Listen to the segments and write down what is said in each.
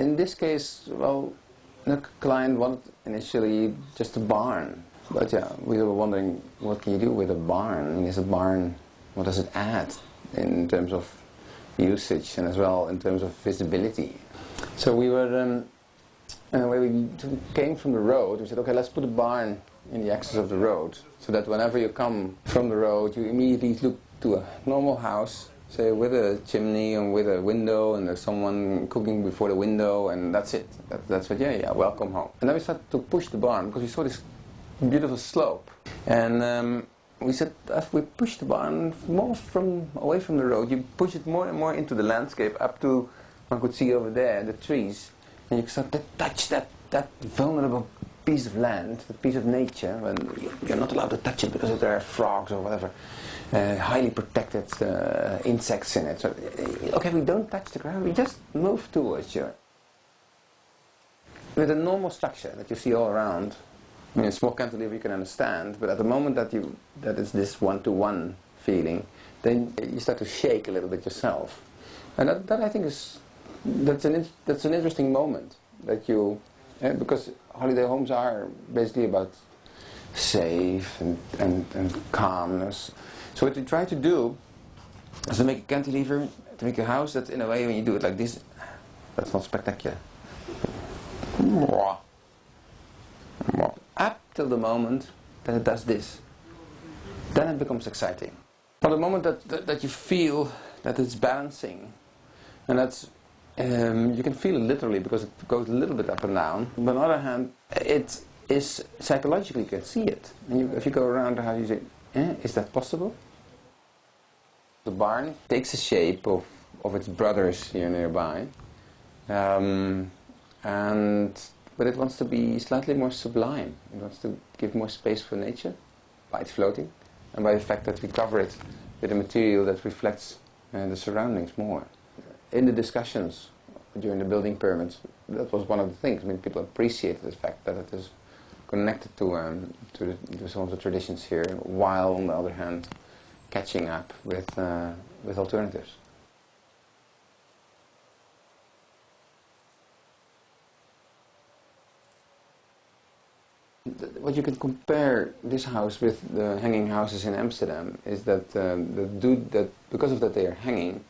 In this case, well, the client wanted initially just a barn. But yeah, we were wondering, what can you do with a barn? I mean, is a barn, what does it add in terms of usage and as well in terms of visibility? So we were, when we came from the road, we said, okay, let's put a barn in the axis of the road, so that whenever you come from the road, you immediately look to a normal house, say with a chimney and with a window, and there's someone cooking before the window, and that's it. That's what, yeah, welcome home. And then we started to push the barn, because we saw this beautiful slope. And we said, if we push the barn more away from the road, you push it more and more into the landscape, up to, one could see over there, the trees, and you start to touch that vulnerable piece of land, the piece of nature, when you're not allowed to touch it because there are frogs or whatever, highly protected insects in it. So, okay, we don't touch the ground, we just move towards you. With a normal structure that you see all around, I mean, a small cantilever you can understand, but at the moment that it's this one-to-one feeling, then you start to shake a little bit yourself. And that I think that's an interesting moment, that you, because holiday homes are basically about safe and calmness. So what we try to do is to make a cantilever, to make a house that, in a way, when you do it like this, that's not spectacular. Up till the moment that it does this, then it becomes exciting. From the moment that you feel that it's balancing, and that's you can feel it literally because it goes a little bit up and down. But on the other hand, it is psychologically you can see it. And if you go around the house, you say, is that possible? The barn takes the shape of its brothers here nearby, but it wants to be slightly more sublime. It wants to give more space for nature by its floating, and by the fact that we cover it with a material that reflects the surroundings more. In the discussions during the building permits, that was one of the things. I mean, people appreciated the fact that it is connected to some of the traditions here, while on the other hand, catching up with alternatives. What you can compare this house with the hanging houses in Amsterdam is that because of that they are hanging,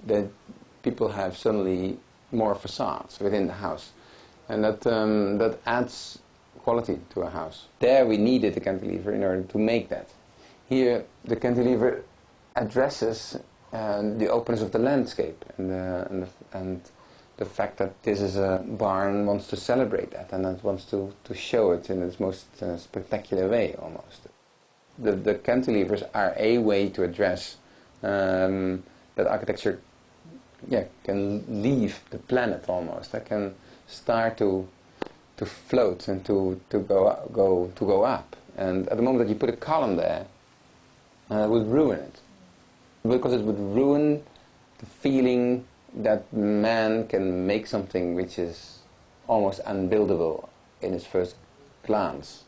that people have suddenly more facades within the house, and that adds quality to a house. There we needed the cantilever in order to make that. Here the cantilever addresses the openness of the landscape, and the fact that this is a barn wants to celebrate that, and it wants to show it in its most spectacular way, almost. The cantilevers are a way to address that architecture can leave the planet almost. That can start to float and to go up. And at the moment that you put a column there, it would ruin it, because it would ruin the feeling that man can make something which is almost unbuildable in its first glance.